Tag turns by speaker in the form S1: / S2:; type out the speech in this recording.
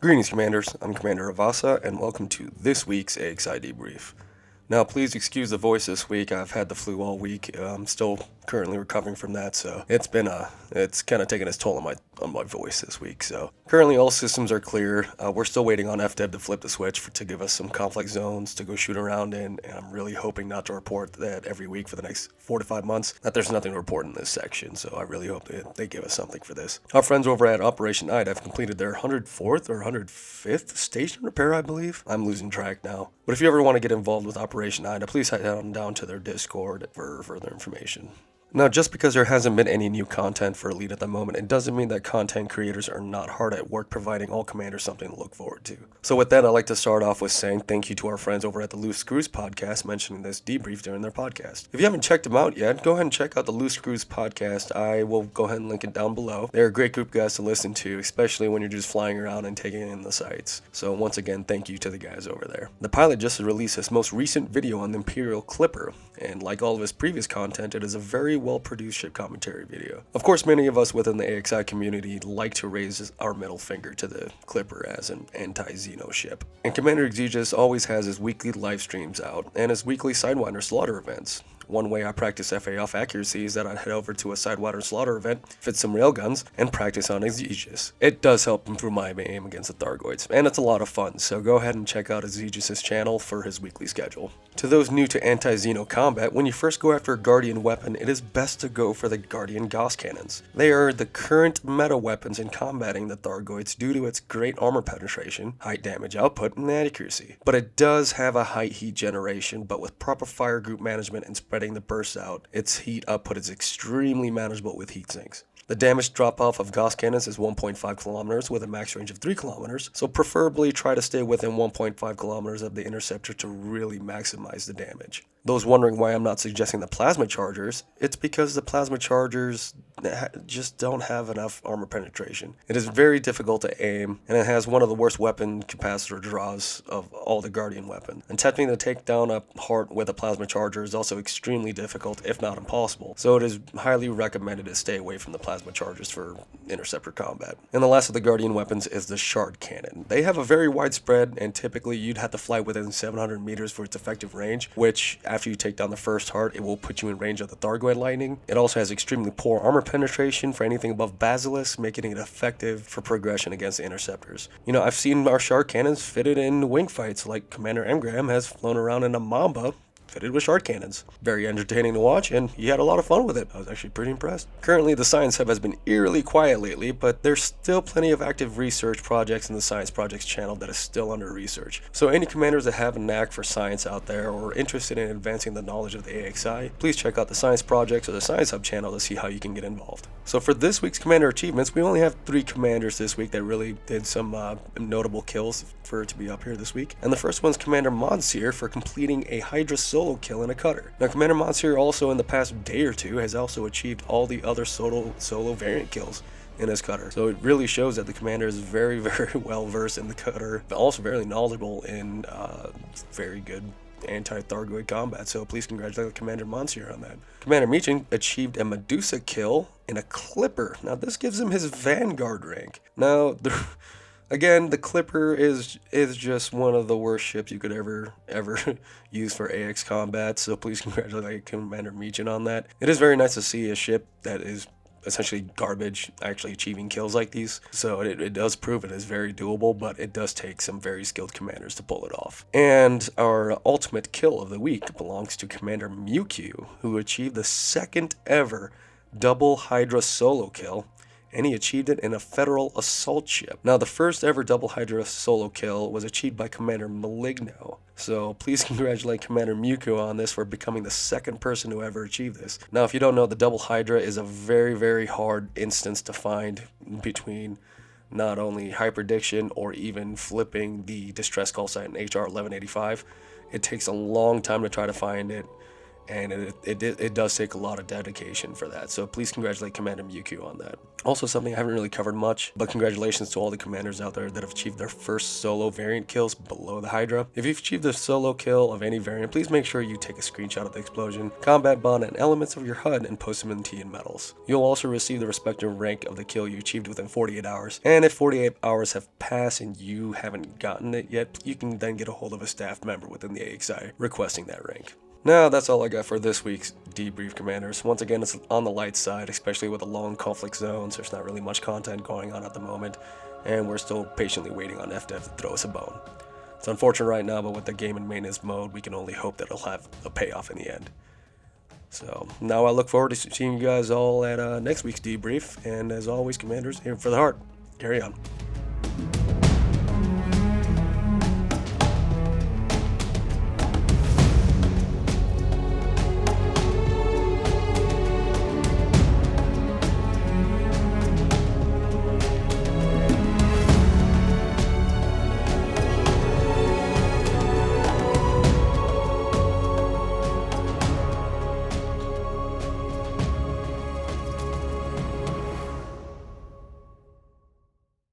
S1: Greetings, Commanders. I'm Commander Avasa, and welcome to this week's AXI Debrief. Now, please excuse the voice this week. I've had the flu all week. I'm still currently recovering from that, so it's kind of taken its toll on my voice this week. So currently, all systems are clear. We're still waiting on FDev to flip the switch to give us some conflict zones to go shoot around in, and I'm really hoping not to report that every week for the next 4 to 5 months. That there's nothing to report in this section, so I really hope they give us something for this. Our friends over at Operation Hydra have completed their 104th or 105th station repair, I believe. I'm losing track now. But if you ever want to get involved with Operation Hydra, please head down to their Discord for further information. Now, just because there hasn't been any new content for Elite at the moment, it doesn't mean that content creators are not hard at work providing all commanders something to look forward to. So with that, I'd like to start off with saying thank you to our friends over at the Loose Screws podcast mentioning this debrief during their podcast. If you haven't checked them out yet, go ahead and check out the Loose Screws podcast. I will go ahead and link it down below. They're a great group of guys to listen to, especially when you're just flying around and taking in the sights. So once again, thank you to the guys over there. The pilot just released his most recent video on the Imperial Clipper, and like all of his previous content, it is a very well-produced ship commentary video. Of course, many of us within the AXI community like to raise our middle finger to the Clipper as an anti-Xeno ship. And Commander Xenos always has his weekly live streams out and his weekly Sidewinder slaughter events. One way I practice FA off accuracy is that I head over to a Sidewinder slaughter event, fit some railguns, and practice on Xenos. It does help improve my aim against the Thargoids, and it's a lot of fun, so go ahead and check out Xenos' channel for his weekly schedule. To those new to anti-Xeno combat, when you first go after a Guardian weapon, it is best to go for the Guardian Gauss Cannons. They are the current meta weapons in combating the Thargoids due to its great armor penetration, high damage output, and accuracy. But it does have a high heat generation, but with proper fire group management and spreading the bursts out, its heat output is extremely manageable with heat sinks. The damage drop-off of Gauss cannons is 1.5 kilometers with a max range of 3 kilometers, so preferably try to stay within 1.5 kilometers of the interceptor to really maximize the damage. Those wondering why I'm not suggesting the plasma chargers, it's because the plasma chargers just don't have enough armor penetration. It is very difficult to aim, and it has one of the worst weapon capacitor draws of all the Guardian weapons. Attempting to take down a heart with a plasma charger is also extremely difficult, if not impossible, so it is highly recommended to stay away from the plasma chargers for interceptor combat. And the last of the Guardian weapons is the Shard Cannon. They have a very wide spread, and typically you'd have to fly within 700 meters for its effective range, which after you take down the first heart, it will put you in range of the Thargoid lightning. It also has extremely poor armor penetration for anything above Basilisk, making it effective for progression against the interceptors. You know, I've seen our Shard Cannons fitted in wing fights, like Commander Engram has flown around in a Mamba fitted with Shard Cannons. Very entertaining to watch, and he had a lot of fun with it. I was actually pretty impressed. Currently, the Science Hub has been eerily quiet lately, but there's still plenty of active research projects in the Science Projects channel that is still under research. So any commanders that have a knack for science out there or interested in advancing the knowledge of the AXI, please check out the Science Projects or the Science Hub channel to see how you can get involved. So for this week's commander achievements, we only have 3 commanders this week that really did some notable kills for it to be up here this week. And the first one's Commander Monsear for completing a Hydra solo kill in a cutter. Now, Commander Monsear also in the past day or two has also achieved all the other solo variant kills in his cutter. So it really shows that the commander is very, very well versed in the cutter, but also very knowledgeable in very good anti-Thargoid combat, so please congratulate Commander Monsear on that. Commander Mechan achieved a Medusa kill in a Clipper. Now this gives him his Vanguard rank. Now, again, the Clipper is just one of the worst ships you could ever use for AX combat, so please congratulate Commander Mechan on that. It is very nice to see a ship that is essentially garbage actually achieving kills like these, so it does prove it is very doable, but it does take some very skilled commanders to pull it off. And our ultimate kill of the week belongs to Commander Muquu, who achieved the second ever double Hydra solo kill, and he achieved it in a Federal assault ship. Now, the first ever double Hydra solo kill was achieved by Commander Maligno, so please congratulate Commander Muquu on this for becoming the second person to ever achieve this. Now, if you don't know, the double Hydra is a very, very hard instance to find between not only hyperdiction or even flipping the distress call sign in HR 1185. It takes a long time to try to find it, and it does take a lot of dedication for that. So please congratulate Commander Muquu on that. Also, something I haven't really covered much, but congratulations to all the commanders out there that have achieved their first solo variant kills below the Hydra. If you've achieved a solo kill of any variant, please make sure you take a screenshot of the explosion, combat bond, and elements of your HUD and post them in T and medals. You'll also receive the respective rank of the kill you achieved within 48 hours, and if 48 hours have passed and you haven't gotten it yet, you can then get a hold of a staff member within the AXI requesting that rank. Now, that's all I got for this week's debrief, commanders. Once again, it's on the light side, especially with the long conflict zones. There's not really much content going on at the moment, and we're still patiently waiting on FDev to throw us a bone. It's unfortunate right now, but with the game in maintenance mode, we can only hope that it'll have a payoff in the end. So, now I look forward to seeing you guys all at next week's debrief, and as always, commanders, aim for the heart. Carry on.